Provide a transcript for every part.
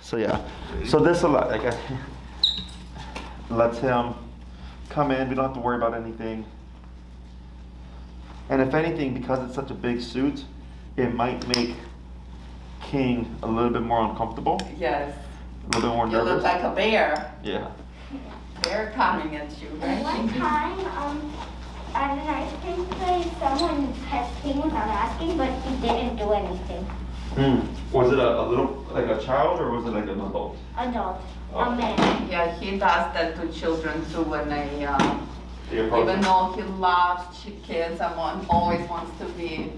So yeah, so this a lot, like, lets him come in, we don't have to worry about anything. And if anything, because it's such a big suit, it might make King a little bit more uncomfortable, Yes. a little bit more You nervous. look like a bear. Yeah. They're coming at you, right? One time, at an ice cream place, someone pet King without asking, but he didn't do anything. Was it a little, like a child, or was it like an adult? Adult, Oh. a man. Yeah, he does that to children too when they, Do you approach even him? though he loves kids and always wants to be,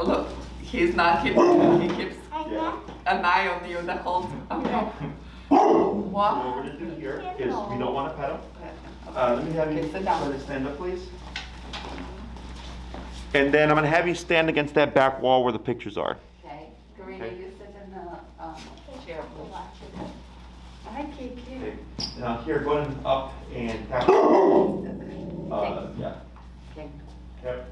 look, he's not, he keeps Yeah. an eye on you the whole time. So What? what we're gonna do here is, we don't wanna pet him. Let me have you Okay, sit down. try to stand up, please. And then I'm gonna have you stand against that back wall where the pictures are. Okay, Karina, Okay. you sit in the chair, please. Hi, Kiki. Okay. Now here, go ahead and up and tap. Yeah. Okay. Yep.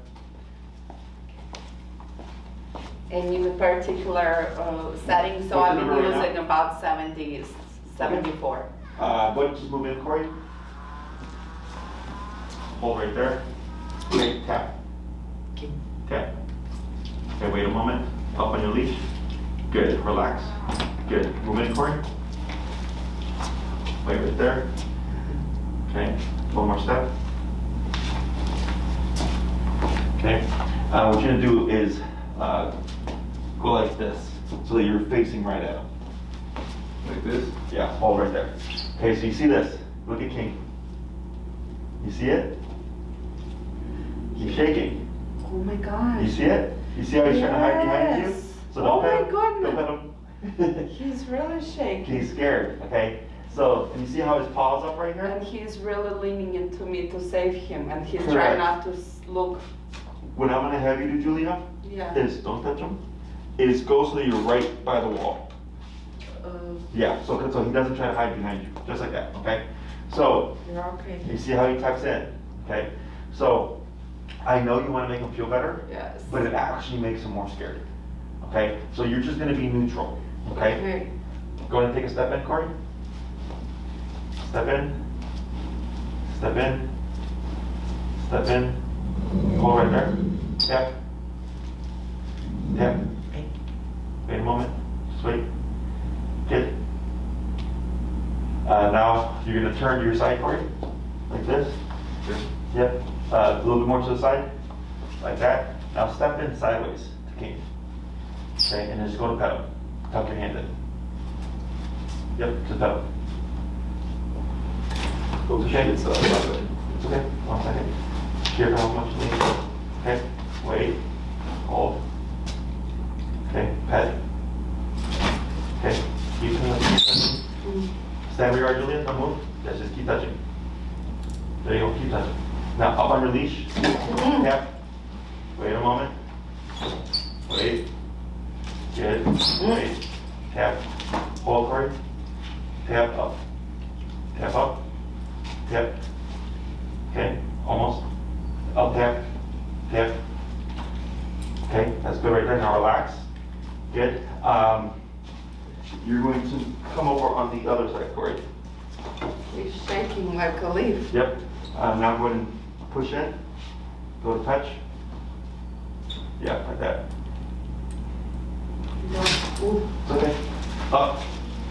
And in a particular setting, so What's I've the been number right using about 70, 74. What, just move in, Corey. Hold right there. Okay, tap. Okay. Tap. Okay, wait a moment. Up on your leash. Good, relax. Good, move in, Corey. Wait right there. Okay, one more step. Okay, what you're gonna do is go like this, so that you're facing right at him. Like this? Yeah, hold right there. Okay, so you see this? Look at King. You see it? He's shaking. Oh my gosh. You see it? You see how he's trying to hide behind you? Yes. So don't Oh my pet him. goodness. Don't pet him. He's really shaking. He's scared, okay? So, and you see how his paw's up right here? And he's really leaning into me to save him, and he's Correct. trying not to look. What I'm gonna have you do, Julia, Yeah. is, don't touch him, is go so that you're right by the wall. Yeah, so he doesn't try to hide behind you, just like that, okay? So, You're okay. you see how he tucks in, okay? So, I know you wanna make him feel better, Yes. but it actually makes him more scared, okay? So you're just gonna be neutral, okay? Okay. Go ahead and take a step in, Corey. Step in. Step in. Step in. Hold right there. Tap. Tap. Wait a moment. Just wait. Good. Now you're gonna turn to your side, Corey. Like this. Yep. A little bit more to the side. Like that. Now step in sideways to King. Okay, and then just go to pedal. Tuck your hand in. Yep, to pedal. Okay, it's okay. 1 second. Here, how much you need. Okay, wait, hold. Okay, pet. Okay, keep touching. Stand where you are, Julia. Don't move. Yes, just keep touching. There you go. Keep touching. Now up on your leash. Tap. Wait a moment. Wait. Good. Wait. Tap. Hold, Corey. Tap up. Tap up. Tap. Okay, almost. Up, tap. Tap. Okay, that's good right there. Now relax. Good. You're going to come over on the other side, Corey. He's shaking like a leaf. Yep. Now go ahead and push in. Go to touch. Yeah, like that. Ooh. It's okay. Up.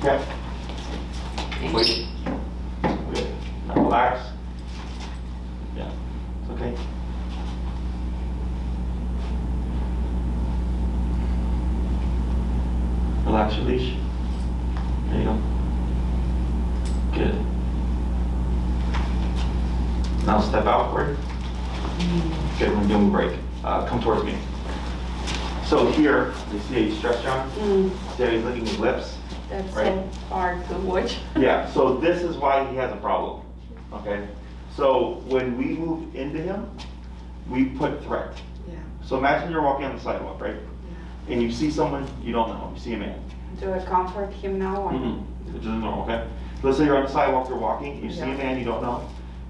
Tap. Wait. Good. Now relax. Yeah, it's okay. Relax your leash. There you go. Good. Now step out, Corey. Good, we're gonna break. Come towards me. So here, you see a stretch on? See how he's licking his lips? That's Right. so hard to watch. Yeah, so this is why he has a problem, okay? So when we move into him, we put threat. Yeah. So imagine you're walking on the sidewalk, right? And you see someone you don't know, you see a man. Do I comfort him now? Or? Which is normal, okay? Let's say you're on the sidewalk, you're walking, you see a Yeah. man you don't know,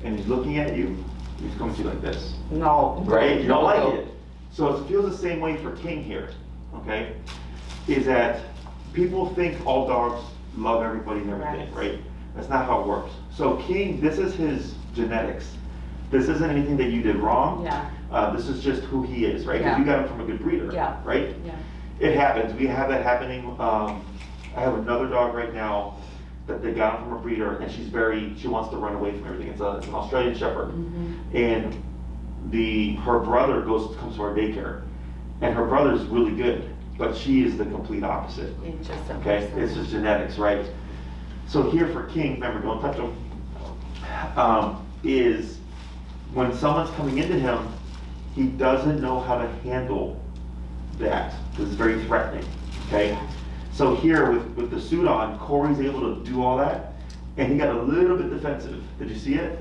and he's looking at you, he's coming to you like this, No. right? You don't No. like it. So it feels the same way for King here, okay? Is that people think all dogs love everybody and everything, right? That's not how it works. So King, this is his genetics. This isn't anything that you did wrong. Yeah. This is just who he is, right? Because Yeah. you got him from a good breeder, Yeah. right? Yeah. It happens. We have that happening. I have another dog right now that they got him from a breeder, and she wants to run away from everything. It's an Australian Shepherd, and her brother comes to our daycare, and her brother's really good, but she is the complete opposite. It's just a Okay, person. it's just genetics, right? So here for King, remember, don't touch him. Is when someone's coming into him, he doesn't know how to handle that. This is very threatening. Okay, so here with the suit on, Corey's able to do all that, and he got a little bit defensive. Did you see it?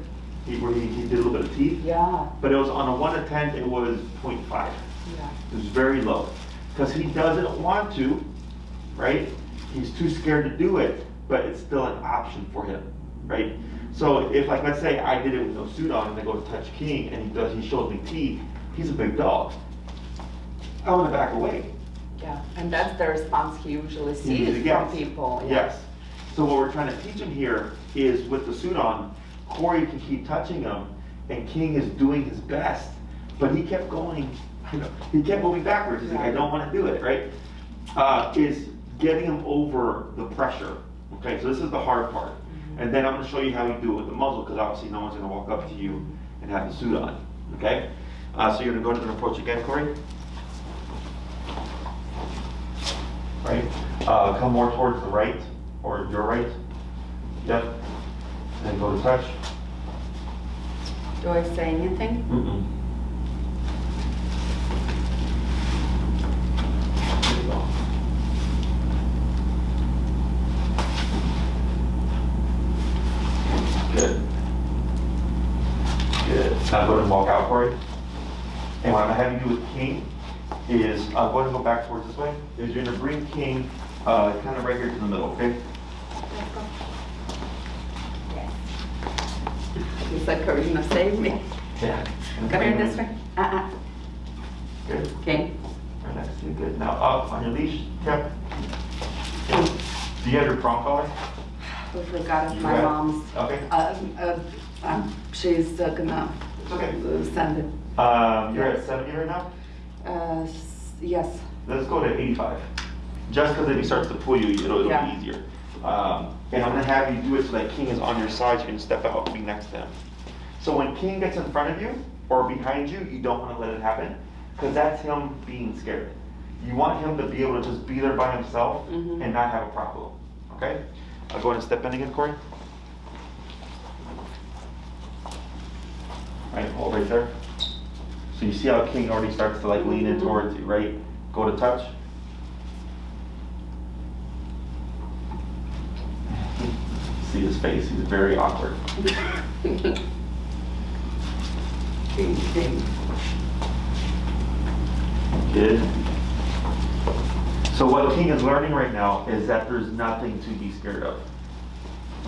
Where he did a little bit of teeth. Yeah. But it was on a 1 to 10, it was 0.5. Yeah. It was very low. Because he doesn't want to, right? He's too scared to do it, but it's still an option for him, right? So if, like, let's say I did it with no suit on and I go to touch King and he shows me teeth, he's a big dog. I want to back away. Yeah. And that's the response he usually He sees from gets. people. Yeah. Yes. So what we're trying to teach him here is with the suit on, Corey can keep touching him and King is doing his best, but he kept going, he kept moving backwards. He's like, I don't want to do it, right? Is getting him over the pressure. Okay, so this is the hard part. And then I'm going to show you how you do it with the muzzle, because obviously no one's going to walk up to you and have the suit on. Okay? So you're going to go into an approach again, Corey. Right? Come more towards the right, or your right. Yep. And go to touch. Do I say anything? Mm-mm. There you go. Good. Good. Now go ahead and walk out, Corey. And what I'm gonna have you do with King is, go ahead and go back towards this way, is you're gonna bring King, kind of right here to the middle, okay? He's like, Karina, save me. Yeah. Come here this way. Good. Okay. Right next to you, good. Now up on your leash, yep. Do you have your prong collar? We forgot of You my got it? mom's. Okay. She's gonna Okay. send it. You're at 70 right now? Yes. Let's go to 85. Just because if he starts to pull you, it'll Yeah. be easier. And I'm gonna have you do it so that King is on your side, so you can step out and be next to him. So when King gets in front of you or behind you, you don't wanna let it happen, because that's him being scared. You want him to be able to just be there by himself and not have a problem, okay? I'll go ahead and step in again, Corey. Right, hold right there. So you see how King already starts to like lean in towards you, right? Go to touch. See his face, he's very awkward. Good. So what King is learning right now is that there's nothing to be scared of.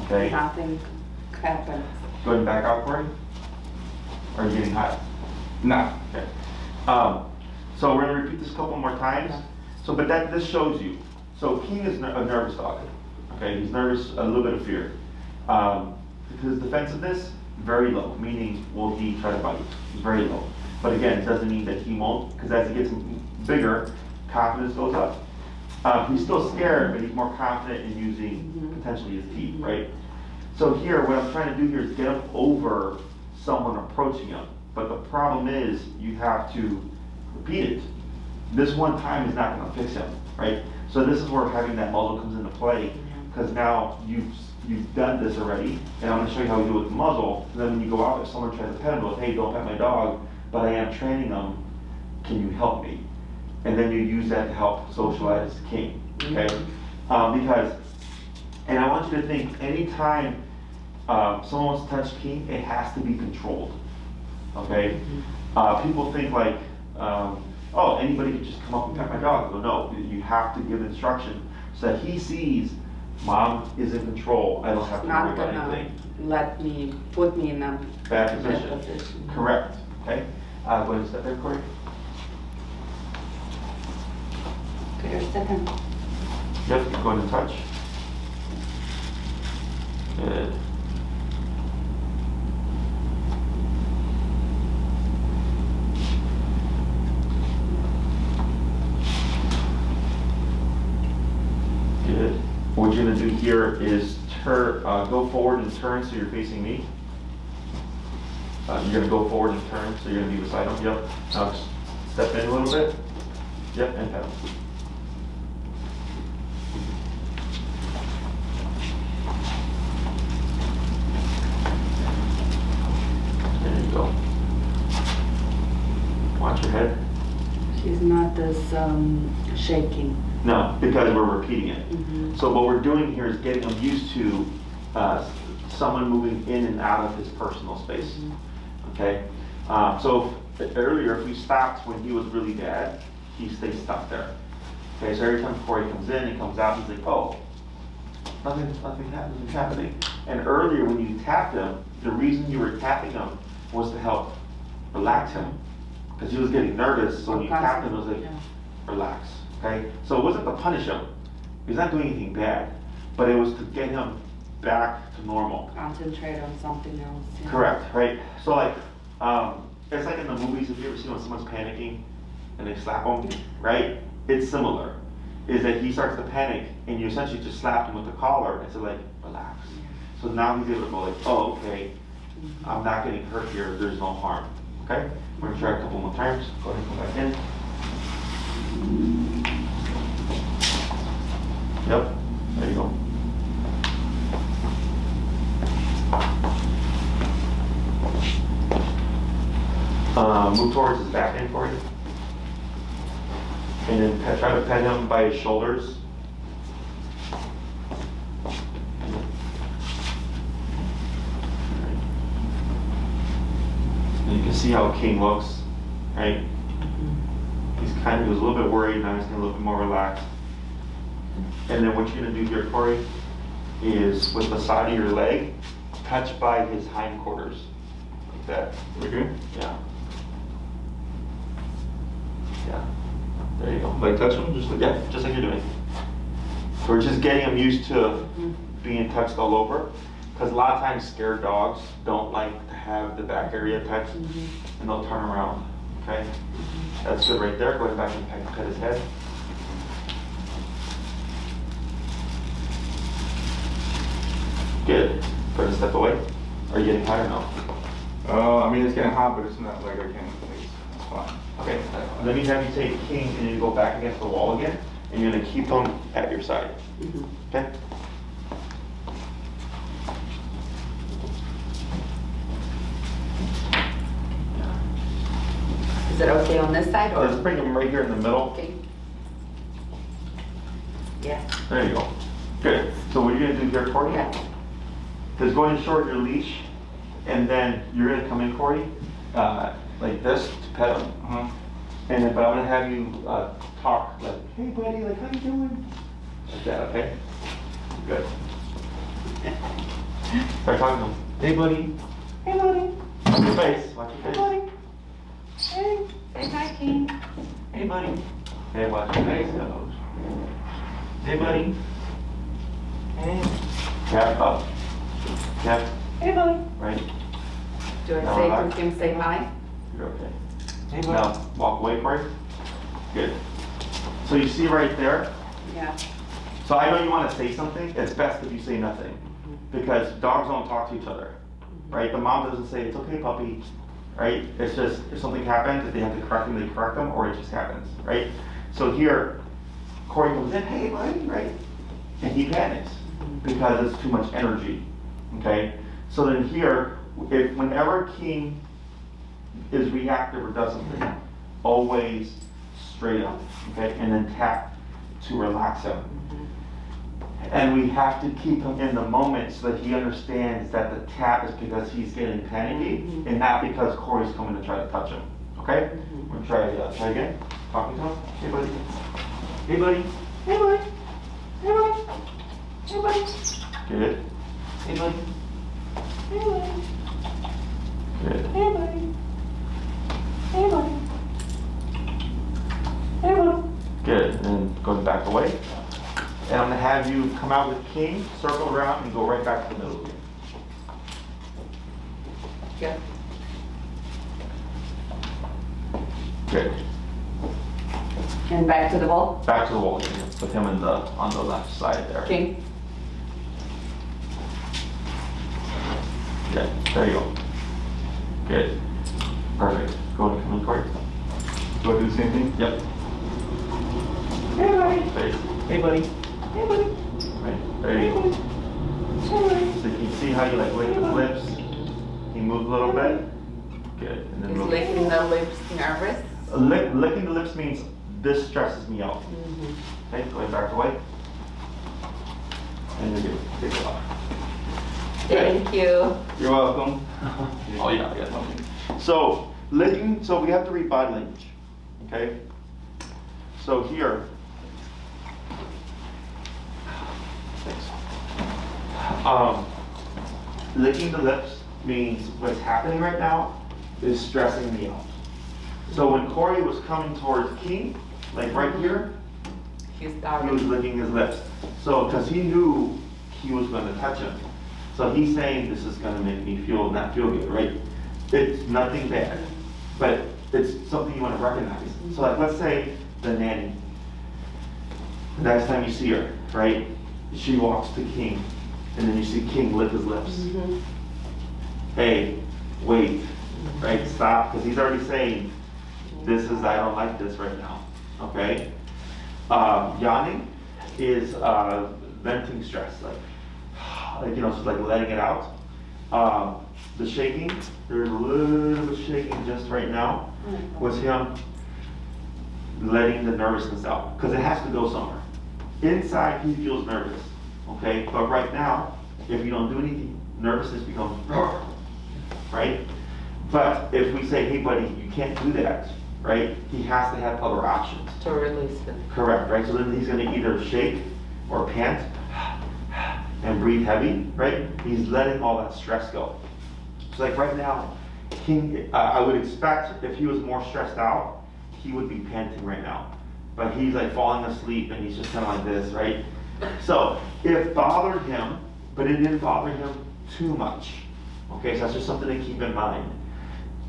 Okay? Nothing happens. Go ahead and back out, Corey. Or are you getting hot? No. Okay. So we're gonna repeat this a couple more times. So, but this shows you. So King is a nervous dog. Okay, he's nervous, a little bit of fear. His defensiveness, very low, meaning will he try to bite? It's very low. But again, it doesn't mean that he won't, because as he gets bigger, confidence goes up. He's still scared, but he's more confident in using potentially his teeth, right? So here, what I'm trying to do here is get him over someone approaching him. But the problem is, you have to repeat it. This one time is not gonna fix him, right? So this is where having that muzzle comes into play, because now you've done this already, and I'm gonna show you how we do it with the muzzle. And then when you go out, if someone tries to pet him, goes, hey, don't pet my dog, but I am training him, can you help me? And then you use that to help socialize King, okay? Because, and I want you to think, anytime someone wants to touch King, it has to be controlled, okay? People think like, oh, anybody can just come up and pet my dog. Well, no, you have to give instruction so that he sees Mom is in control. I don't have to worry Not about gonna anything. put me in a Bad bad position. position. Correct. Okay. Go ahead and step there, Corey. Okay, you're second. Yep, go ahead and touch. Good. Good. What you're gonna do here is go forward and turn so you're facing me. You're gonna go forward and turn so you're gonna be beside him. Yep. Now step in a little bit. Yep, and pedal. There you go. Watch your head. He's not as shaking. No, because we're repeating it. Mm-hmm. So what we're doing here is getting him used to someone moving in and out of his personal space. Mm-hmm. Okay? So earlier, if we stopped when he was really bad, he stays stuck there. Okay, so every time Corey comes in and comes out, he's like, oh, nothing's happening. And earlier when you tapped him, the reason you were tapping him was to help relax him. Because he was getting nervous, so when you tapped him, it was like, relax. Okay? So it wasn't to punish him. He's not doing anything bad. But it was to get him back to normal. Concentrate on something else. Yeah. Correct, right? So like, it's like in the movies, have you ever seen when someone's panicking and they slap him, right? It's similar. Is that he starts to panic and you essentially just slapped him with the collar and said like, relax. So now he's able to go like, oh, okay, I'm not getting hurt here, there's no harm. Okay? We're gonna try a couple more times. Go ahead and come back in. Yep, there you go. Move towards his back end for you. And then try to pet him by his shoulders. And you can see how King looks, right? He was a little bit worried, now he's getting a little bit more relaxed. And then what you're gonna do here, Corey, is with the side of your leg, touch by his hindquarters, like that. Okay. Yeah. Yeah. There you go. Like touch him, just like Yeah, just like you're doing. So we're just getting them used to being touched all over. Because a lot of times scared dogs don't like to have the back area touched, and they'll turn around. Okay? That's good right there. Go ahead back and pet his head. Good. Go ahead and step away. Are you getting hot or no? I mean, it's getting hot, but it's not like I can't. It's fine. Okay. Let me have you take King and you go back against the wall again, and you're gonna keep him at your side. Okay? Is it okay on this side or? Let's bring him right here in the middle. Okay. Yeah. There you go. Good. So what you're gonna do here, Corey, is go ahead and shorten your leash, and then you're gonna come in, Corey, like this to pet him. And then, but I'm gonna have you talk like, hey buddy, like how you doing? Like that, okay? Good. Start talking to him. Hey buddy. Hey buddy. Watch your face. Watch your face. Hey buddy. Hey, say hi, King. Hey buddy. Hey, watch your face. Hey buddy. Hey. Tap up. Tap. Hey buddy. Right. Do I Now say relax. to him, say hi? You're okay. Hey buddy. Now walk away, Corey. Good. So you see right there. Yeah. So I know you want to say something. It's best if you say nothing, because dogs don't talk to each other, right? The mom doesn't say it's okay, puppy, right? It's just if something happens, if they have to correct them, they correct them, or it just happens, right? So here, Corey comes in, hey buddy, right? And he panics because it's too much energy, okay? So then here, whenever King is reactive or does something, always straight up, okay? And then tap to relax him. And we have to keep him in the moment so that he understands that the tap is because he's getting panicky and not because Corey's coming to try to touch him. Okay? We're gonna try again. Talking to him. Hey buddy. Hey buddy. Hey buddy. Hey buddy. Hey buddy. Good. Hey buddy. Hey buddy. Good. Hey buddy. Hey buddy. Hey buddy. Good. And then going back away. And I'm gonna have you come out with king, circle around, and go right back to the middle again. Good. Good. And back to the ball. Back to the wall again. Put him on the left side there. King. Good. There you go. Good. Perfect. Go and come in, Corey. Do I do the same thing? Yep. Hey, buddy. Face. Hey, buddy. Hey, buddy. Right. There you go. So you see how you like lick his lips? He moves a little bit. Good. And then He's move. licking the lips, nervous. Licking the lips means this stresses me out. Okay, going back away. And you're good. Take it off. Thank you. You're welcome. Oh yeah, something. So licking, so we have to read body language. Okay? So here. Thanks. Licking the lips means what's happening right now is stressing me out. So when Corey was coming towards King, like right here, He's he was starting. licking his lips. So, because he knew he was going to touch him. So he's saying, this is going to make me not feel good, right? It's nothing bad, but it's something you want to recognize. So like, let's say the nanny. The next time you see her, right? She walks to King, and then you see King lick his lips. Hey, wait, right? Stop, because he's already saying, I don't like this right now, okay? Yawning is venting stress, like just like letting it out. The shaking, there's a little bit of shaking just right now, was him letting the nervousness out, because it has to go somewhere. Inside, he feels nervous, okay? But right now, if you don't do anything, nervousness becomes, right? But if we say, hey buddy, you can't do that, right? He has to have other options. To release it. Correct, right? So then he's gonna either shake or pant and breathe heavy, right? He's letting all that stress go. So like right now, King, I would expect if he was more stressed out, he would be panting right now. But he's like falling asleep and he's just kind of like this, right? So it bothered him, but it didn't bother him too much. Okay, so that's just something to keep in mind.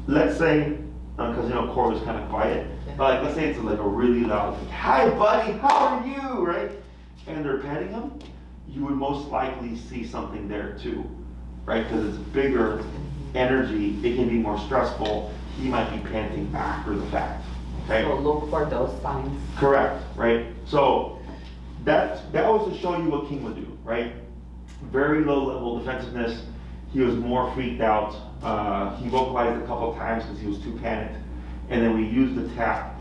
Let's say, because Corey was kind of quiet, but like let's say it's like a really loud, like, hi buddy, how are you, right? And they're petting him, you would most likely see something there too, right? Because it's bigger energy, it can be more stressful. He might be panting after the fact, okay? So look for those signs. Correct, right? So that was to show you what King would do, right? Very low level defensiveness. He was more freaked out. He vocalized a couple of times because he was too panicked. And then we used the tap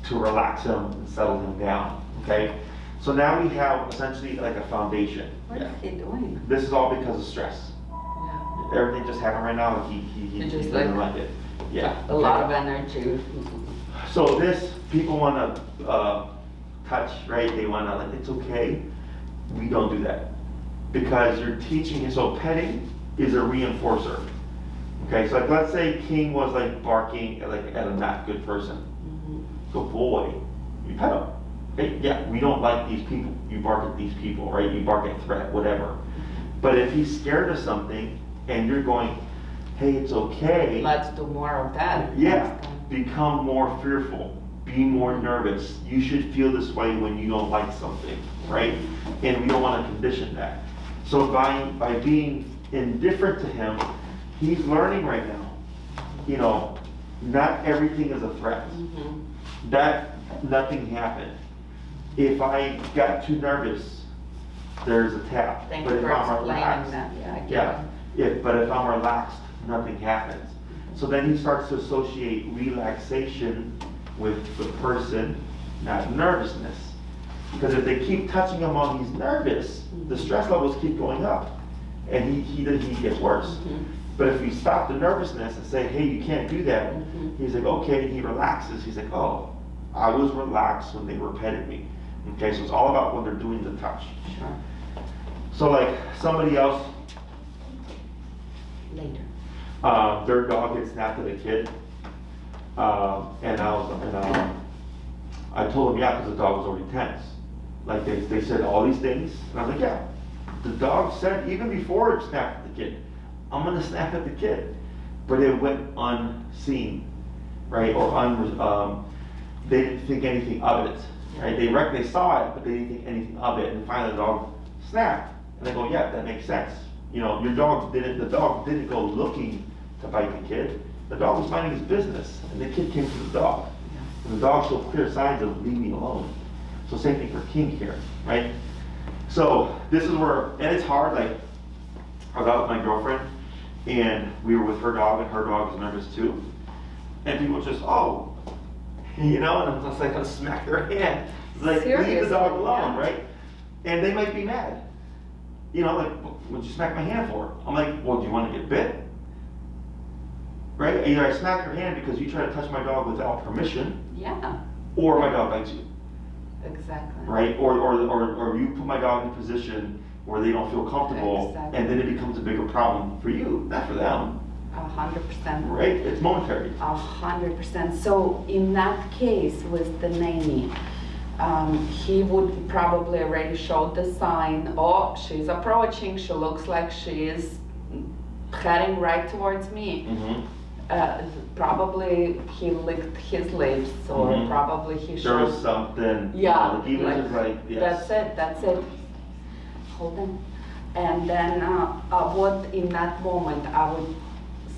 to relax him and settle him down, okay? So now we have essentially like a foundation. What is he doing? This is all because of stress. Yeah. Everything just happened right now, he just doesn't like- like it. Yeah. A lot of energy. So this, people want to touch, right? They want to, like, it's okay. We don't do that. Because you're teaching, so petting is a reinforcer. Okay, so like let's say King was like barking at a not good person. Good boy, you pet him. Okay, yeah, we don't like these people. You bark at these people, right? You bark at threat, whatever. But if he's scared of something and you're going, hey, it's okay. Let's do more of that. Yeah, next time. become more fearful, be more nervous. You should feel this way when you don't like something, right? And we don't want to condition that. So by being indifferent to him, he's learning right now, not everything is a threat. That nothing happened. If I got too nervous, there's a tap. Thank But you if for I'm explaining relaxed, that. Yeah, I get it. but if I'm relaxed, nothing happens. So then he starts to associate relaxation with the person, not nervousness. Because if they keep touching him while he's nervous, the stress levels keep going up, and he gets worse. But if we stop the nervousness and say, hey, you can't do that, he's like, okay, he relaxes. He's like, oh, I was relaxed when they were petting me. Okay, so it's all about when they're doing the touch. Sure. So like somebody else, Later. their dog had snapped at a kid, and I told him, yeah, because the dog was already tense. Like they said all these things, and I was like, yeah. The dog said even before it snapped at the kid, I'm gonna snap at the kid, but it went unseen, right? Or they didn't think anything of it, right? They saw it, but they didn't think anything of it, and finally the dog snapped, and they go, yeah, that makes sense. You know, the dog didn't go looking to bite the kid. The dog was minding his business, and the kid came to the dog. And the dog showed clear signs of leave me alone. So same thing for King here, right? So this is where, and it's hard, like, I was out with my girlfriend, and we were with her dog, and her dog was nervous too. And people just, oh, you know, and I'm just like, gonna smack their hand. It's like, leave the dog alone, right? And they might be mad. You know, like, what'd you smack my hand for? I'm like, well, do you want to get bit? Right? Either I smack your hand because you try to touch my dog without permission, Yeah, or my dog bites you, exactly. right? Or you put my dog in a position where they don't feel comfortable, Exactly. and then it becomes a bigger problem for you, not for them, 100%. right? It's momentary. 100%. So in that case with the nanny, he would probably already show the sign, oh, she's approaching, she looks like she is heading right towards me. Mm-hmm. Probably he licked his lips, or Mhm. probably he There showed. was something, Yeah, like, he was just like, yes. That's it. Hold on. And then what in that moment I would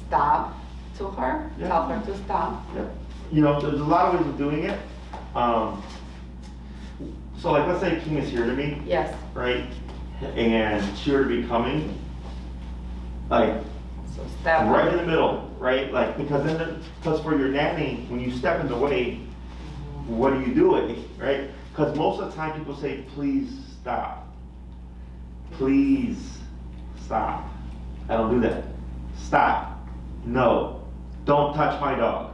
stop to her, Yeah. tell her to stop. Yep. You know, there's a lot of ways of doing it. So like, let's say King is here to me, Yes. right? And she were to be coming, like, So step. right in the middle, right? Like, because for your nanny, when you step in the way, what are you doing, right? Because most of the time people say, please stop. Please stop. I don't do that. Stop. No. Don't touch my dog.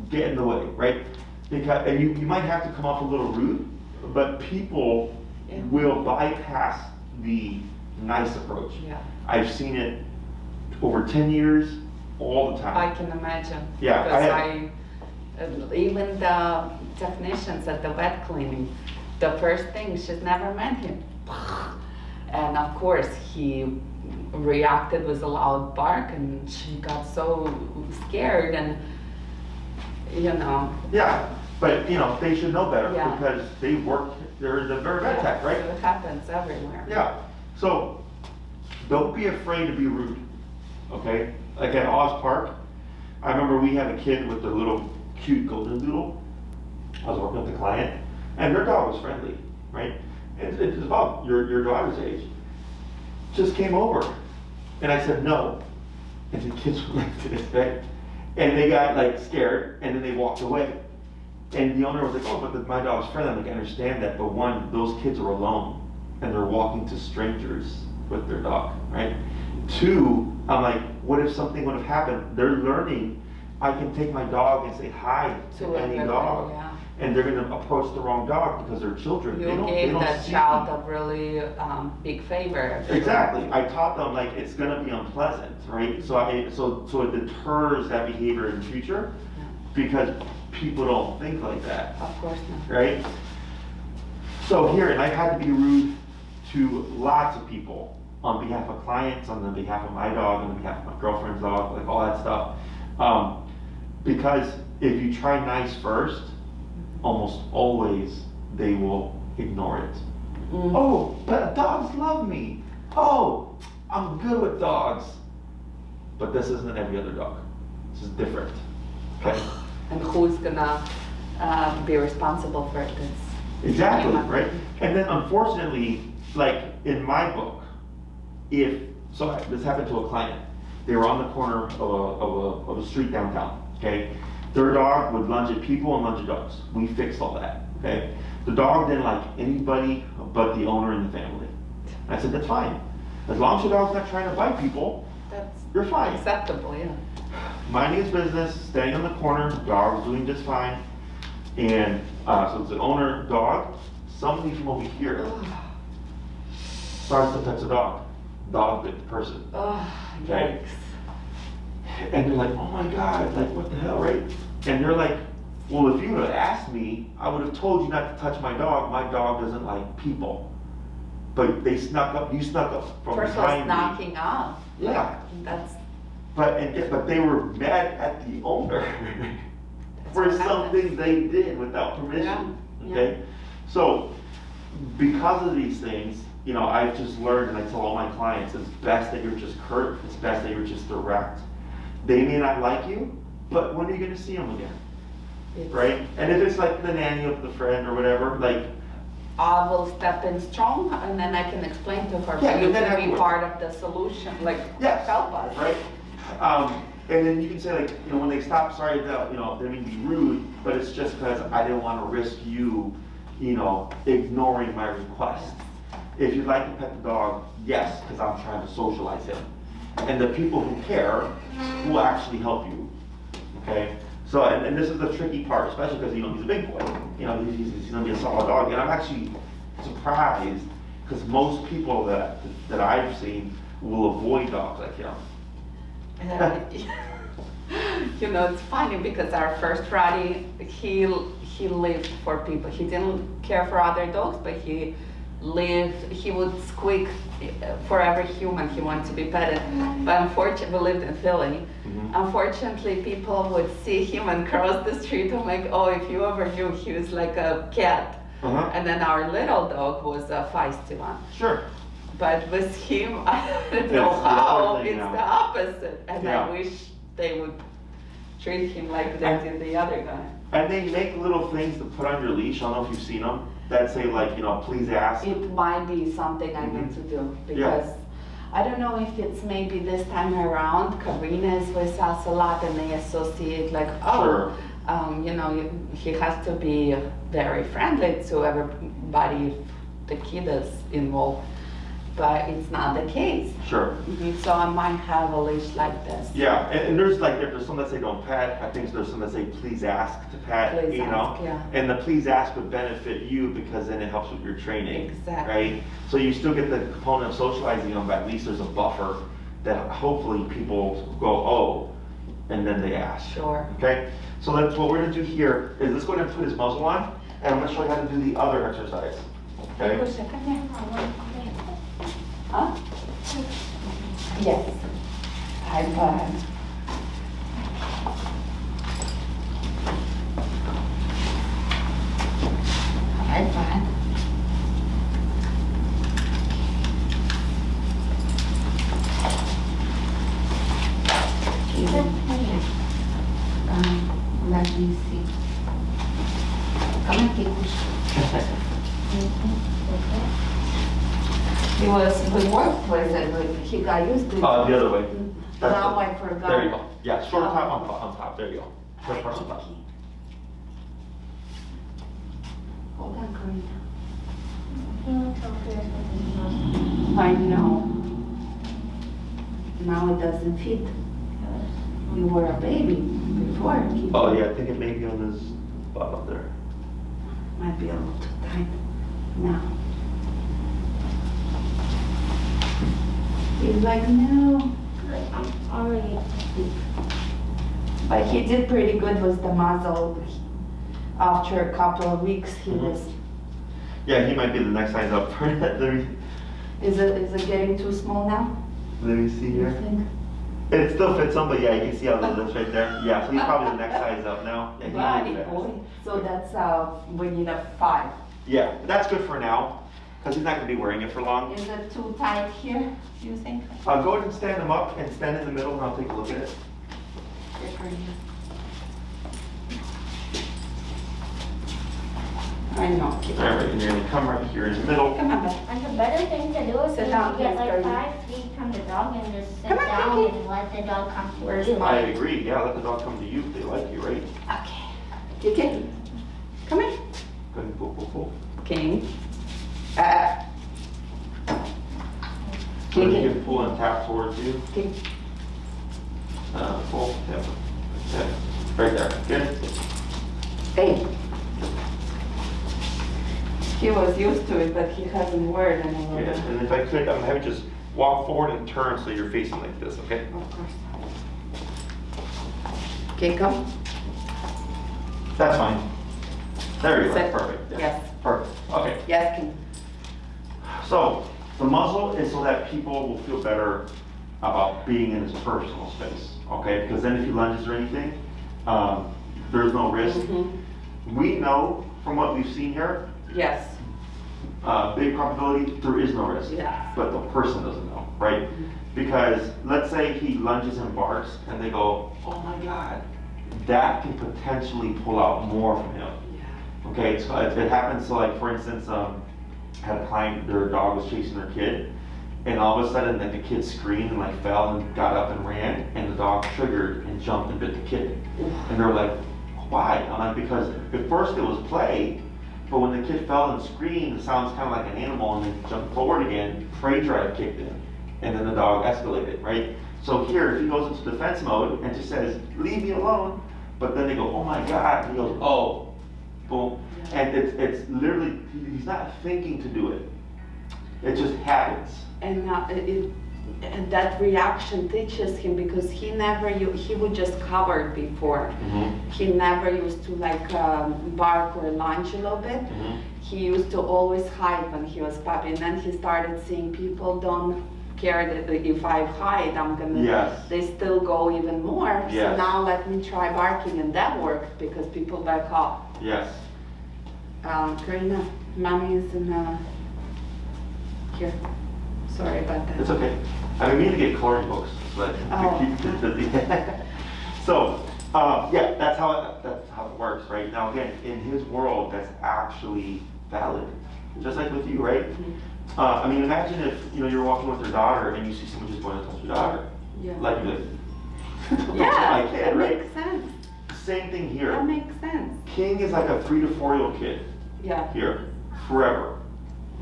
Get in the way, right? Because, and you might have to come off a little rude, but people Yeah. will bypass the nice approach. Yeah. I've seen it over 10 years, all the time. I can imagine. Yeah, Because even the technicians at the vet clinic, the first thing, she's never met him. And of course, he reacted with a loud bark, and she got so scared, and you know. Yeah, but you know, they should know better Yeah. because they're the very vet tech, right? It happens everywhere. Yeah, so don't be afraid to be rude, okay? Like at Oz Park, I remember we had a kid with a little cute golden doodle. I was working with a client, and their dog was friendly, right? It's about your daughter's age. Just came over, and I said no, and the kids were like to this, right? And they got like scared, and then they walked away. And the owner was like, oh, but my dog's friendly. I'm like, I understand that, but one, those kids are alone, and they're walking to strangers with their dog, right? Two, I'm like, what if something would have happened? They're learning, I can take my dog and say hi to any everybody, dog. yeah. And they're gonna approach the wrong dog because they're children. You they gave don't that see. child a really big favor. Exactly. I taught them like it's gonna be unpleasant, right? So so it deters that behavior in the future Yeah. because people don't think like that, Of course not. right? So here, and I had to be rude to lots of people on behalf of clients, on behalf of my dog, on behalf of my girlfriend's dog, like all that stuff. Because if you try nice first, almost always they will ignore it. Mm. Oh, but dogs love me. Oh, I'm good with dogs. But this isn't every other dog. This is different. Okay? And who's gonna be responsible for this? Exactly, Human. right? And then unfortunately, like in my book, this happened to a client. They were on the corner of a street downtown, okay? Their dog would lunge at people and lunge at dogs. We fixed all that, okay? The dog didn't like anybody but the owner and the family. I said, that's fine. As long as your dog's not trying to bite people, That's you're fine. acceptable, yeah. Minding his business, staying on the corner, dog's doing just fine. And so it's an owner, dog, somebody from over here starts to touch the dog. Dog bit the person. Oh, Okay. yikes. And they're like, oh my God, like what the hell, right? And they're like Well, if you would have asked me, I would have told you not to touch my dog. My dog doesn't like people. But they snuck up, you snuck up from First of all, behind me. knocking up. Yeah. That's But they were mad at the owner for what something they did without permission. Yeah, Okay? So, because of these things, you know, I've just learned, and I tell all my clients, it's best that you're just curt, it's best that you're just direct. They may not like you, but when are you gonna see them again? Right? And if it's like the nanny of the friend or whatever, like, I will step in strong, and then I can explain to her, Yeah, you and then can be afterwards. part of the solution, like, yes, help us. right? And then you can say like, you know, when they stop, sorry, that, you know, they may be rude, but it's just because I didn't want to risk you, you know, ignoring my request. If you'd like to pet the dog, yes, because I'm trying to socialize him. And the people who care will actually help you, okay? So, and this is the tricky part, especially because, you know, he's a big boy. You know, he's gonna be a solid dog, and I'm actually surprised, because most people that I've seen will avoid dogs like him. You know, it's funny because our first Roddy, he lived for people. He didn't care for other dogs, but he would squeak for every human he wanted to be petted. But unfortunately, we lived in Philly. Unfortunately, people would see him and cross the street. I'm like, oh, if you ever knew, he was like a cat. And then our little dog was a feisty one. Sure. But with him, I don't It's know the how, other thing it's now. the opposite. And Yeah. I wish they would treat him like they did the other guy. And they make little things to put on your leash, I don't know if you've seen them, that say like, you know, please ask. It might be something I need to do, because I don't know if it's maybe this time around, Karina is with us a lot and they associate like, Sure. you know, he has to be very friendly to everybody if the kid is involved, but it's not the case. Sure. So I might have a leash like this. Yeah, and there's like, there's some that say don't pet, I think there's some that say please ask to pet, Please you know? ask, yeah. And the please ask would benefit you because then it helps with your training. Exactly. Right? So you still get the component of socializing them, but at least there's a buffer that hopefully people go, oh, and then they ask. Sure. Okay? So that's what we're gonna do here, is let's go ahead and put his muzzle on, and I'm gonna show you how to do the other exercise. Okay? Huh? Yes. High five. High five. Let me see. Come on, Kikush. He we worked with it, but he got used to it. The other way. That's Now it. I forgot. There you go. Yeah, short top on top, there you go. Short part on top. Hold on, Karina. He looks so fierce with his nose. I know. Now it doesn't fit. You were a baby before. Oh yeah, I think it may be on this bottom there. Might be a little too tight now. He's like, no. I'm already. But he did pretty good with the muzzle. After a couple of weeks, he was. Yeah, he might be the next size up for that. Is it getting too small now? Let me see You here. think? It still fits him, but yeah, you can see how it lifts right there. Yeah, so he's probably the next size up now. Yeah, Buddy he really boy. fast. So that's we need a 5. Yeah, that's good for now, because he's not gonna be wearing it for long. Is it too tight here, do you think? Go ahead and stand him up and stand in the middle and I'll take a look at it. I know. All right, and then you come right here in the middle. Come on, bud. And the better thing to do is Sit if down, you get please, like Gertie. 5 feet from the dog and just sit Come on, down Cookie. and let the dog come to Where's you. my- I agree, yeah, let the dog come to you if they like you, right? Okay. Kiki, come here. Go ahead, pull, pull, pull. King. So you Kiki. can pull and tap towards you. King. Pull, tap. Okay. Right there, good. Hey. He was used to it, but he hasn't worn anymore. Yeah, and if I could, I'm gonna have you just walk forward and turn so you're facing like this, okay? Of course. Okay, come. That's fine. There you go, Sit. perfect. Yeah. Yes. Perfect, okay. Yes, King. So, the muzzle is so that people will feel better about being in his personal space, okay? Because then if he lunges or anything, there's no risk. We know from what we've seen here, Yes. big probability there is no risk. Yes. But the person doesn't know, right? Because let's say he lunges and barks and they go, oh my God, that can potentially pull out more from him. Yeah. Okay, so it happens, so like for instance, I had a client, their dog was chasing their kid, and all of a sudden like the kid screamed and like fell and got up and ran, and the dog triggered and jumped and bit the kid. And they were like, why? I'm like, because at first it was play, but when the kid fell and screamed, it sounds kind of like an animal, and then jumped forward again, prey drive kicked in, and then the dog escalated, right? So here, if he goes into defense mode and just says, leave me alone, but then they go, oh my God, and he goes, oh, boom. And it's literally, he's not thinking to do it. It just happens. And and that reaction teaches him, because he would just cover before. He never used to like bark or lunge a little bit. He used to always hide when he was puppy, and then he started seeing people don't care that if I hide, I'm gonna. Yes. They still go even more. Yes. So now let me try barking, and that worked because people back off. Yes. Karina, mommy is in here. Sorry about that. It's okay. I mean, we need to get coloring books, but Oh. to keep kids busy. So, yeah, that's how it works, right? Now, again, in his world, that's actually valid, just like with you, right? I mean, imagine if you're walking with your daughter and you see someone just going to touch your daughter, Yeah. like you did. Yeah, My kid, that right? makes sense. Same thing here. That makes sense. King is like a 3 to 4 year old kid. Yeah. Here, forever.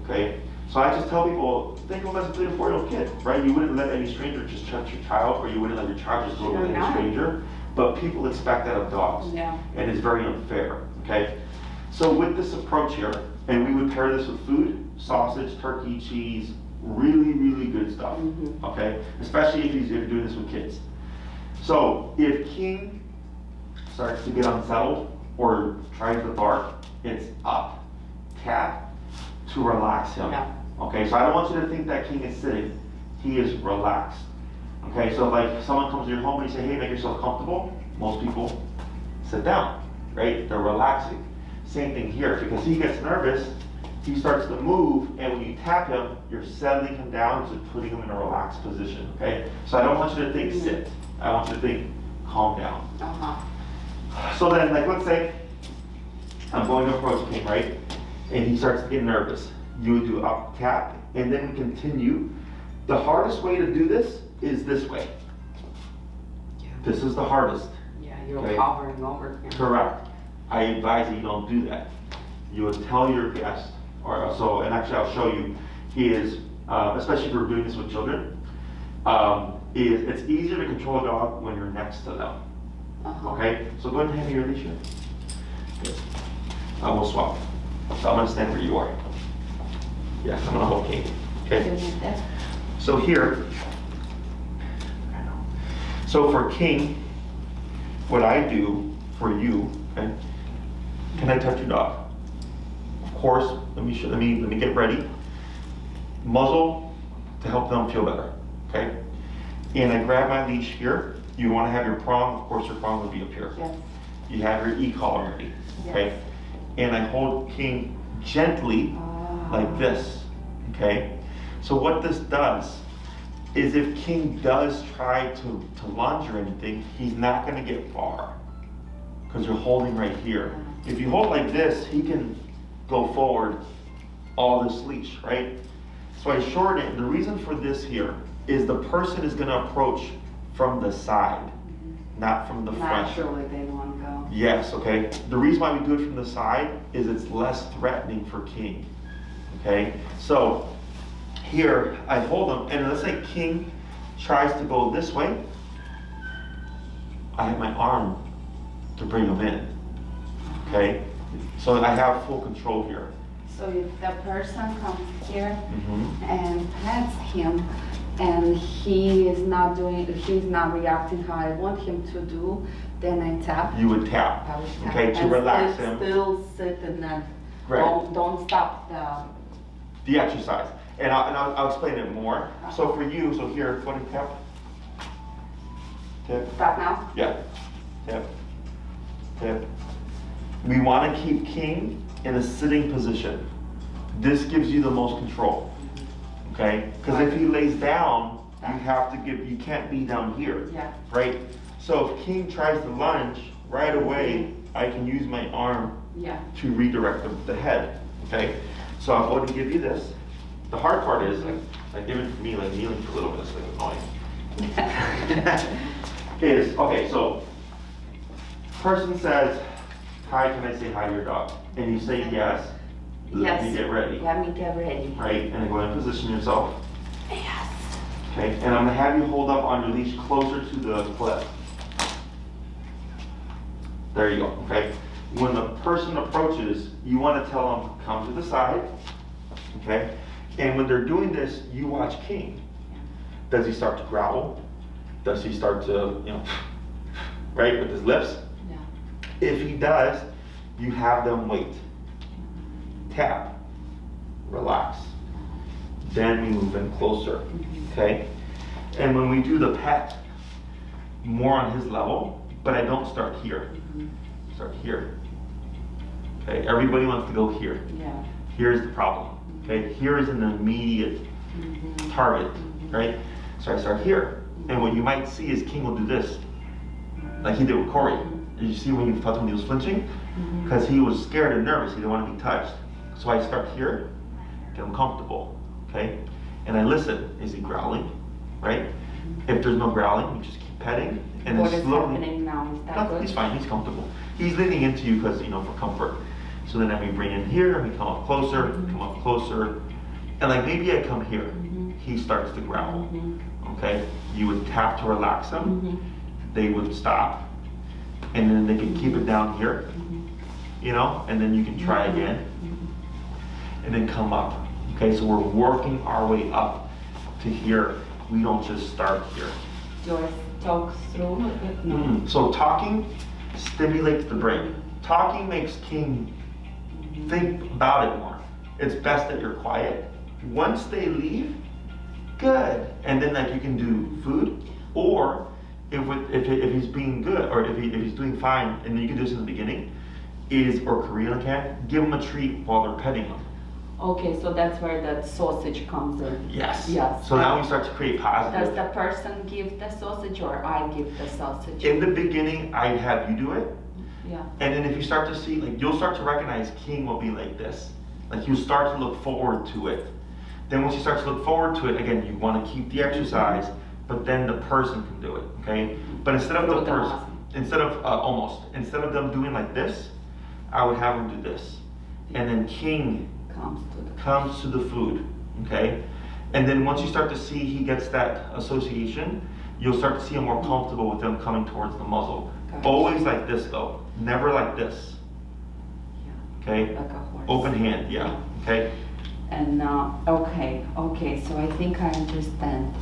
Okay? So I just tell people, think of him as a 3 to 4 year old kid, right? You wouldn't let any stranger just touch your child, or you wouldn't let your child just go Sure with any not. stranger. But people expect that of dogs. Yeah. And it's very unfair. Okay? So with this approach here, and we would pair this with food, sausage, turkey, cheese, really, really good stuff. Okay? Especially if you're doing this with kids. So if King starts to get unsettled or tries to bark, it's up, tap, to relax him. Yeah. Okay, so I don't want you to think that King is sitting. He is relaxed. Okay, so like someone comes to your home and you say, hey, make yourself comfortable. Most people sit down, right? They're relaxing. Same thing here, because he gets nervous, he starts to move, and when you tap him, you're settling him down to putting him in a relaxed position, okay? So I don't want you to think sit. I want you to think calm down. So then, like, let's say I'm going to approach King, right? And he starts to get nervous. You would do up, tap, and then we continue. The hardest way to do this is this way. Yeah. This is the hardest. Yeah, you're Okay. hovering over him. Correct. I advise that you don't do that. You would tell your guest, and actually I'll show you, is, especially if you're doing this with children, it's easier to control a dog when you're next to them. Okay, so go ahead and hand me your leash here. Good. We'll swap. So I'm gonna stand where you are. Yeah, I'm gonna hold King. Okay. So here, so for King, what I do for you, okay? Can I touch your dog? Of course. Let me get ready. Muzzle to help them feel better. Okay. And I grab my leash here. You want to have your prong, of course your prong would be up here. Yes. You have your e-collar ready, okay? And I hold King gently, like this, okay? So what this does is if King does try to lunge or anything, he's not gonna get far, because you're holding right here. If you hold like this, he can go forward all this leash, right? So I shorten it. The reason for this here is the person is gonna approach from the side, not from the front. Naturally, they won't go. Yes, okay. The reason why we do it from the side is it's less threatening for King, okay? So here, I hold him, and let's say King tries to go this way, I have my arm to bring him in, okay? So I have full control here. So if the person comes here Mhm. and pets him, and he's not reacting how I want him to do, Then I tap. You would tap, I would tap. okay, to And relax him. Still sit and then Right. don't stop The exercise. And I'll explain it more. So for you, so here, go ahead and tap. Tap. Stop now? Yeah. Tap. Tap. We want to keep king in a sitting position. This gives you the most control. Okay? Because if he lays down, you can't be down here. Yeah. Right? So if king tries to lunge, right away, I can use my arm Yeah. to redirect the head. Okay? So I'm going to give you this. The hard part is, like give it to me, like kneeling for a little bit, it's like annoying. Okay, so person says, hi, can I say hi to your dog? And you say yes. Let me get ready. Let me get ready. Right, and then go ahead and position yourself. Yes. Okay, and I'm gonna have you hold up on your leash closer to the cliff. There you go, okay? When the person approaches, you wanna tell them, come to the side, okay? And when they're doing this, you watch King. Does he start to growl? Does he start to, right, with his lips? Yeah. If he does, you have them wait. Tap, relax. Then we move in closer, okay? And when we do the pet, more on his level, but I don't start here. Start here. Okay, everybody wants to go here. Yeah. Here's the problem. Okay, here is an immediate target, right? So I start here. And what you might see is King will do this, like he did with Corey. Did you see when you felt when he was flinching? Because he was scared and nervous, he didn't want to be touched. So I start here, get him comfortable, okay? And I listen, is he growling, right? If there's no growling, we just keep petting. And What then is slowly, happening now? Is that no, good? he's fine, he's comfortable. He's leaning into you because, for comfort. So then we bring in here, we come up closer, and like maybe I come here, he starts to growl, okay? You would tap to relax him, they would stop, and then they can keep it down here, and then you can try again, and then come up, okay? So we're working our way up to here. We don't just start here. Just talk through it? No. So talking stimulates the brain. Talking makes King think about it more. It's best that you're quiet. Once they leave, good. And then you can do food, or if he's being good, or if he's doing fine, and then you can do this in the beginning, or Korean can, give him a treat while they're petting him. Okay, so that's where that sausage comes in. Yes. Yes. So now we start to create positive. Does the person give the sausage or I give the sausage? In the beginning, I'd have you do it. Yeah. And then if you start to see, you'll start to recognize King will be like this. You start to look forward to it. Then once you start to look forward to it, again, you want to keep the exercise, but then the person can do it, okay? But instead of instead of them doing like this, I would have them do this. And then King comes to the food, okay? And then once you start to see he gets that association, you'll start to see him more comfortable with them coming towards the muzzle. Gotcha. Always like this though, never like this. Okay? Like a horse. Open hand, yeah, okay? And okay, so I think I understand.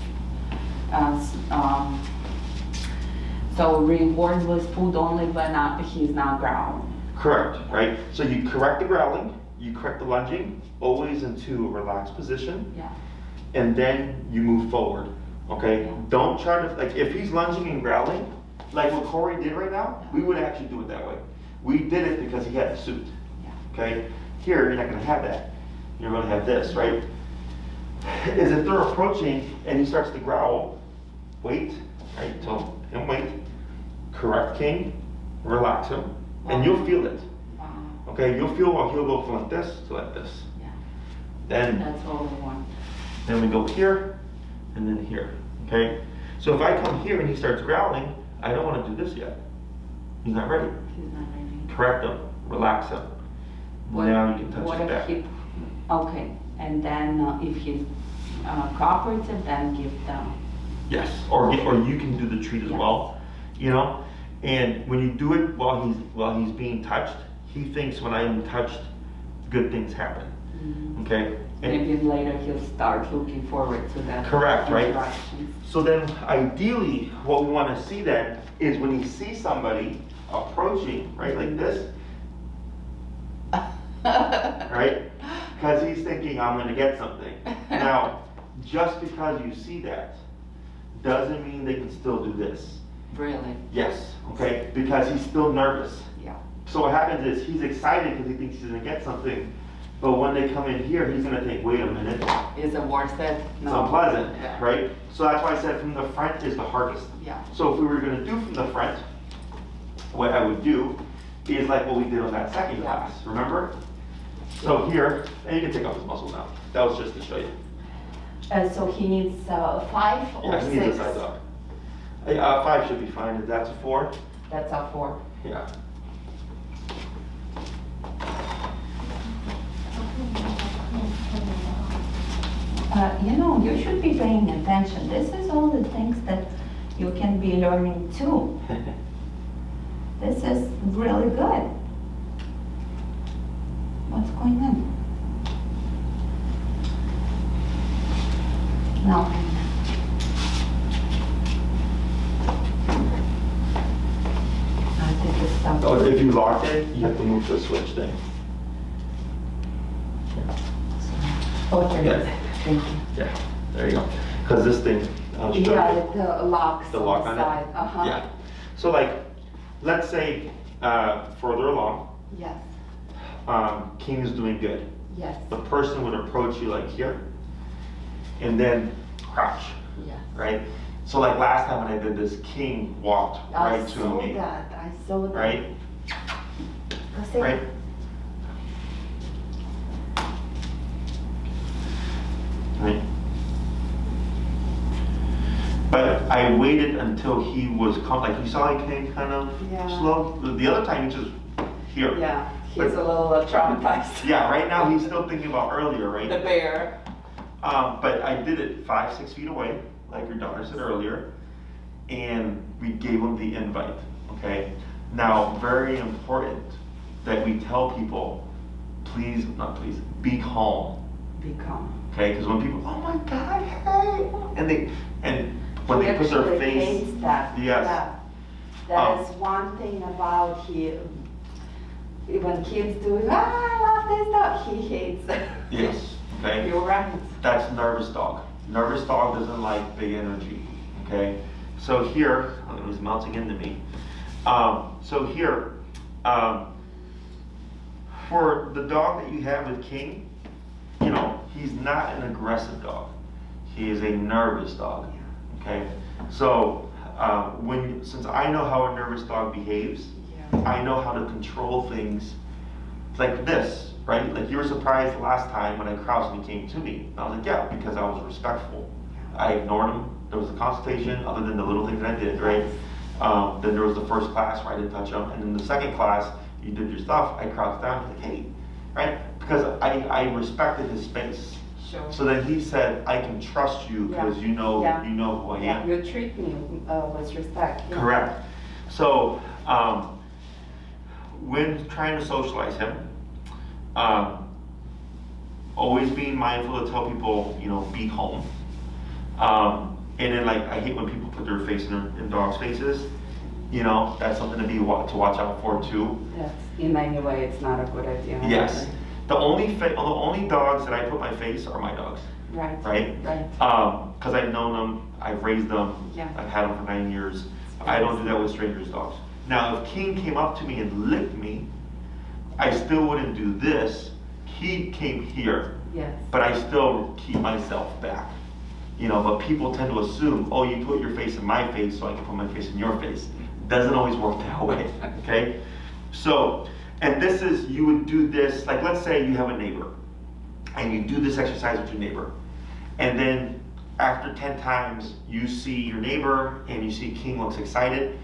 So reward with food only when he's not growling. Correct, right? So you correct the growling, you correct the lunging, always into a relaxed position, Yeah. and then you move forward, okay? Yeah. Don't try to, if he's lunging and growling, like what Corey did right now, we would actually do it that way. We did it because he had the suit, Yeah. okay? Here, you're not gonna have that. You're gonna have this, right? Is if they're approaching and he starts to growl, wait, right? So, and wait, correct King, relax him, and you'll feel it. Wow. Okay, you'll feel while he'll go from like this to like this. Yeah. Then That's all we want. we go here, and then here, okay? So if I come here and he starts growling, I don't want to do this yet. He's not ready. He's not ready. Correct him, relax him. Now you can touch his back. Okay, and then if he's cooperative, then give them. Yes, or you can do the treat as Yes. well, And when you do it while he's being touched, he thinks when I'm touched good things happen. Okay? And Maybe later he'll start looking forward to that. correct, right? interactions. So then ideally, what we want to see then is when he sees somebody approaching, right, like this, right? Because he's thinking, I'm going to get something. Now, just because you see that doesn't mean they can still do this. Really? Yes, okay? Because he's still nervous. Yeah. So what happens is he's excited because he thinks he's going to get something. But when they come in here, he's going to think, wait a minute, Is it worth it? it's unpleasant, Yeah. right? So that's why I said from the front is the hardest. Yeah. So if we were going to do from the front, what I would do is like what we did on that second Yeah. class, remember? So here, and you can take off his muscle now. That was just to show you. So he needs 5 or Yeah, 6? he needs a size up. 5 should be fine. If that's a 4, That's a 4. yeah. You should be paying attention. This is all the things that you can be learning too. This is really good. What's going on? No. I think it's something. Oh, if you lock it, you have to move the switch thing. Oh, there it is. Yeah. Thank you. Yeah, there you go. Because this thing, I'll show Yeah, you. the locks The lock on on the it? side. Uh-huh. Yeah. So like, let's say further along, Yes, King is doing good. yes, The person would approach you like here, and then crouch, yes. right? So like last time when I did this, King walked I right to saw me, that, I saw that. right? Because Right? Right. But I waited until he was like you saw he came kind of Yeah. slow. The other time he just here. Yeah, he's a little traumatized. Yeah, right now he's still thinking about earlier, right? The bear. But I did it 5-6 feet away, like your daughter said earlier, and we gave him the invite. Okay. Now, very important that we tell people, please, not please, be calm. Become. Okay, because when people, oh my God, hey, and when they put their He actually face, hates that. yes. Yeah. That Oh. is one thing about he. When kids do, I love this dog, he hates it. Yes, okay, You're right. that's nervous dog. Nervous dog doesn't like big energy. Okay, so here, oh, it was melting into me. So here, for the dog that you have with King, you know, he's not an aggressive dog. He is a nervous dog. Okay, so since I know how a nervous dog behaves, Yeah. I know how to control things like this, right? Like you were surprised last time when I crouched and he came to me. And I was like, yeah, because I was respectful. I ignored him. There was a consultation, other than the little things that I did, right? Then there was the first class where I didn't touch him, and then the second class, you did your stuff. I crouched down, like, hey, right? Because I respected his space. Sure. So then he said, I can trust you because Yeah. you know Yeah. you know who I am. You treat me with respect. Yeah. Correct. So when trying to socialize him, always being mindful to tell people, you know, be calm. And then like I hate when people put their face in dogs' faces. You know, that's something to watch out for too. That's, in any way, it's not a good idea. Yes. The only dogs that I put my face are my dogs. Right. Right? Right. Because I've known them, I've raised them, Yeah. I've had them for 9 years. I don't do that with strangers' dogs. Now, if King came up to me and licked me, I still wouldn't do this. He came here, Yes. but I still keep myself back. You know, but people tend to assume, oh, you put your face in my face, so I can put my face in your face. Doesn't always work that way, okay? So, and this is, you would do this, like let's say you have a neighbor, and you do this exercise with your neighbor, and then after 10 times, you see your neighbor, and you see King looks excited,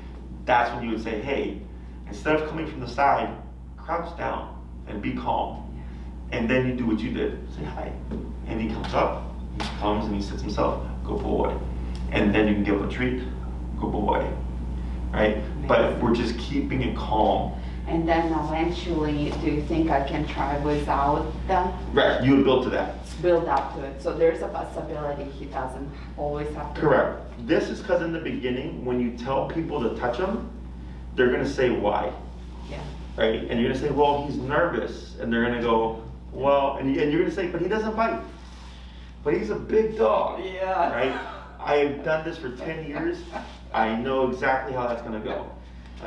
that's when you would say, hey, instead of coming from the side, crouch down and be calm. And then you do what you did, say hi. And he comes up, he comes and he sits himself, go boy. And then you can give him a treat, go boy. Right? But we're just keeping it calm. And then eventually, do you think I can try without the Right, you would build to that. build up to it? So there's a possibility he doesn't always have to. Correct. This is because in the beginning, when you tell people to touch him, they're gonna say why, Yeah. right? And you're gonna say, well, he's nervous, and they're gonna go, well, and you're gonna say, but he doesn't bite. But he's a big dog, Yeah. right? I've done this for 10 years. I know exactly how that's gonna go,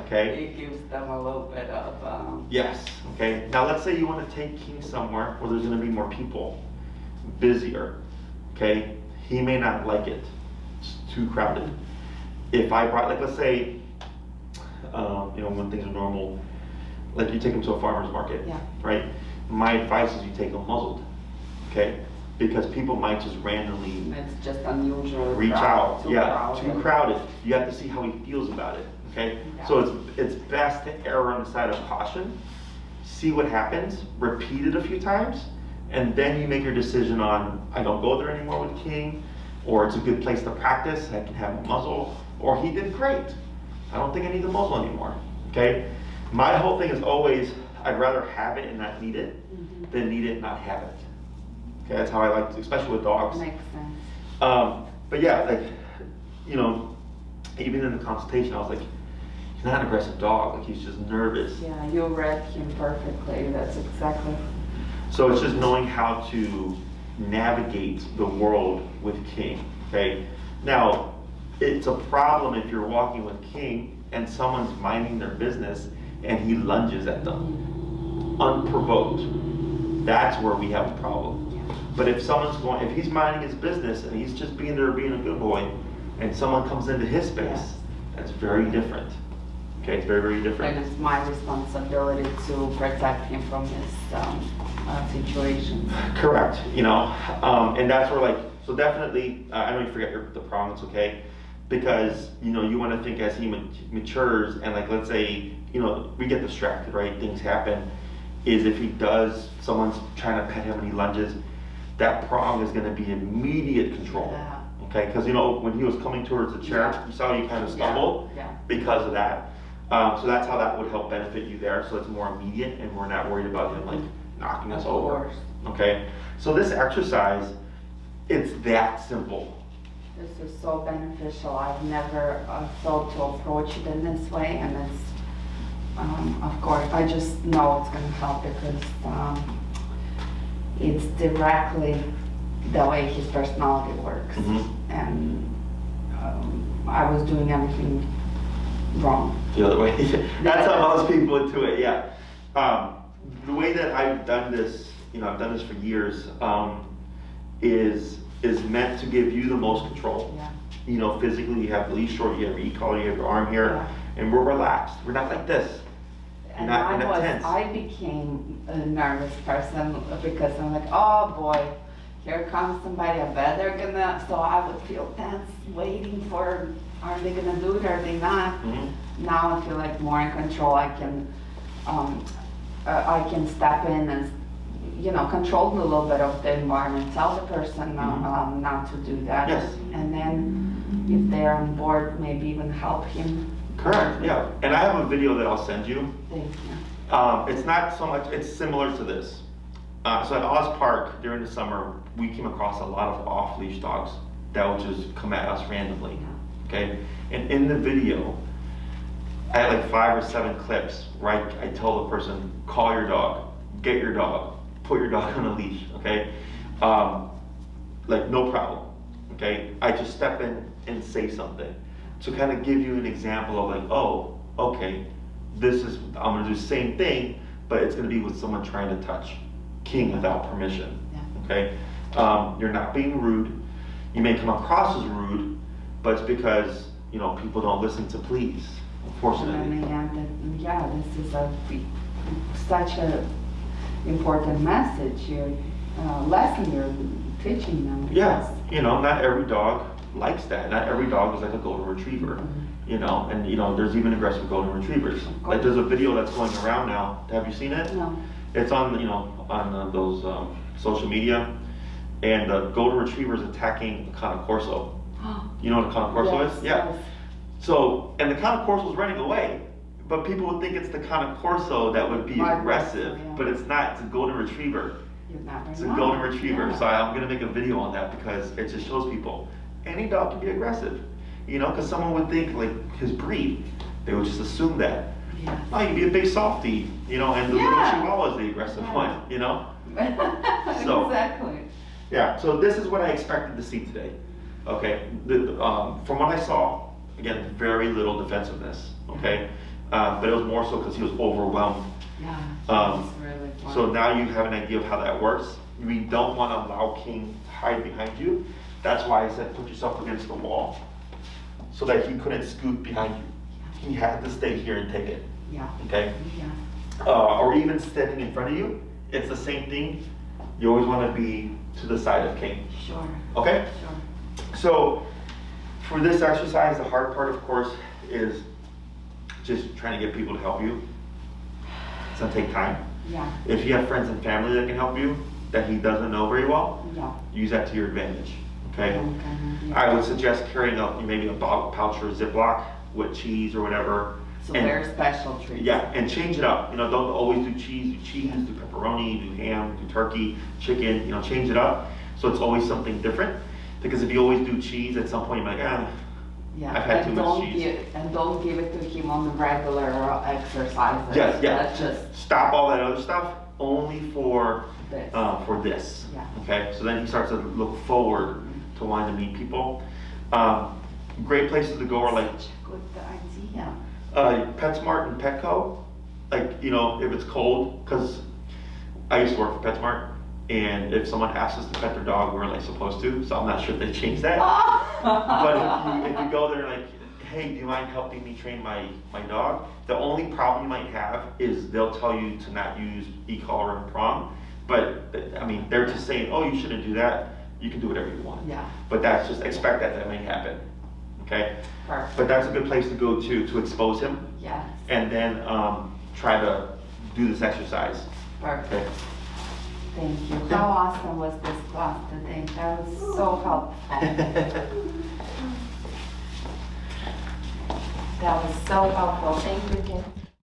okay? It gives them a little bit of, Yes, okay. Now let's say you want to take King somewhere where there's going to be more people, busier, okay? He may not like it. It's too crowded. If I brought, like let's say, when things are normal, like you take him to a farmer's market, Yeah. right? My advice is you take him muzzled, okay? Because people might just randomly it's just unusual. reach crowd, out. too Yeah, crowded. too crowded. You have to see how he feels about it. Okay, Yeah. so it's best to err on the side of caution. See what happens. Repeat it a few times, and then you make your decision on I don't go there anymore with King, or it's a good place to practice. I can have a muzzle, or he did great. I don't think I need the muzzle anymore. Okay, my whole thing is always I'd rather have it and not need it than need it and not have it. Okay, that's how I like to, especially with dogs. Makes sense. But yeah, like, even in the consultation, I was like, he's not an aggressive dog, like he's just nervous. Yeah, you read him perfectly. That's exactly. So it's just knowing how to navigate the world with King, okay? Now, it's a problem if you're walking with King and someone's minding their business and he lunges at them, unprovoked. That's where we have a problem. But if if he's minding his business and he's just being there being a good boy, and someone comes into his space, Yes. that's very different. Okay, it's very, very And different. it's my responsibility to protect him from this situation. Correct, and that's where so definitely, I know you forget the prong, it's okay, because, you want to think as he matures, and let's say, we get distracted, right, things happen, is if someone's trying to pet him and he lunges, that prong is going to be immediate control. Yeah. Okay, because when he was coming towards the chair, Yeah. you saw you kind of stumble Yeah. because of that. So that's how that would help benefit you there. So it's more immediate, and we're not worried about him knocking us Of over. course. Okay, so this exercise, it's that simple. This is so beneficial. I've never thought to approach it in this way, and it's, of course, I just know it's going to help because it's directly the way his personality works. Mhm. And I was doing everything wrong. The other way. That's how most people would do it, yeah. The way that I've done this, I've done this for years, is meant to give you the most control. Yeah. Physically, you have the leash short, you have your e-collar, you have your arm here, Yeah. and we're relaxed. We're not like this. And You're not tense. I became a nervous person because I'm like, oh boy, here comes somebody, I bet they're gonna, so I would feel tense, waiting for, are they gonna do it, are they not? Mhm. Now I feel like more in control. I can step in and, control a little bit of the environment, tell the person not to do that. Yes. And then if they're on board, maybe even help him. Correct, yeah. And I have a video that I'll send you. Thank you. It's not so much, it's similar to this. So at Oz Park during the summer, we came across a lot of off-leash dogs that would just come at us randomly, okay? And in the video, I had 5 or 7 clips where I tell the person, call your dog, get your dog, put your dog on a leash, okay? No problem, okay? I just step in and say something to kind of give you an example of oh, okay, I'm gonna do the same thing, but it's gonna be with someone trying to touch King without permission, okay? You're not being rude. You may come across as rude, but it's because, people don't listen to please, unfortunately. And then, this is such a important message, lesson you're teaching them. Yeah, not every dog likes that. Not every dog is like a golden retriever, and there's even aggressive golden retrievers. There's a video that's going around now. Have you seen it? No. It's on, on those social media, and the golden retriever is attacking a Cane Corso. You know what a Cane Corso is? Yeah. Yes. So, and the Cane Corso is running away, but people would think it's the kind of Corso that would be Right, aggressive, yeah. but it's not. It's a golden retriever. You never It's a know. golden retriever. Yeah. So I'm gonna make a video on that because it just shows people any dog can be aggressive. You know, because someone would think like his breed, they would just assume that. Yes. Oh, you can be a big softie, you know, and the little Yeah. Chihuahua is the aggressive Yeah. one, you know. So- Exactly. Yeah. So this is what I expected to see today. Okay. From what I saw, again, very little defensiveness. Okay. But it was more so because he was overwhelmed. Yeah. Um, It's really fun. So now you have an idea of how that works. We don't want to allow King to hide behind you. That's why I said put yourself against the wall so that he couldn't scoot behind you. He had to stay here and take it. Yeah. Okay? Yeah. Or even standing in front of you, it's the same thing. You always want to be to the side of King. Sure. Okay? Sure. So for this exercise, the hard part, of course, is just trying to get people to help you. It's going to take time. Yeah. If you have friends and family that can help you, that he doesn't know very well, Yeah. use that to your advantage. Okay? Okay. Yeah. I would suggest carrying maybe a pouch or a Ziploc with cheese or whatever. So And- very special treats. Yeah, and change it up. You know, don't always do cheese. Do cheese, do pepperoni, do ham, do turkey, chicken. You know, change it up so it's always something different. Because if you always do cheese, at some point you're like, Yeah. I've had And too much don't cheese. don't give it to him on the regular exercises. yes, yeah. That's just Stop all that other stuff only for this. this. Yeah. Okay, so then he starts to look forward to wanting to meet people. Great places to go are like Such a good idea. PetSmart and Petco. Like, you know, if it's cold, because I used to work for PetSmart, and if someone asks us to pet their dog, we're like supposed to, so I'm not sure if they changed that. But if you go there like, hey, do you mind helping me train my dog? The only problem you might have is they'll tell you to not use e-collar and prong. But I mean, they're just saying, oh, you shouldn't do that. You can do whatever you want. Yeah. But that's just expect that may happen. Okay? Perfect. But that's a good place to go to expose him, Yes. and then try to do this exercise. Perfect. Okay? Thank you. How awesome was this class today? That was so helpful. That was so helpful. Thank you, kids.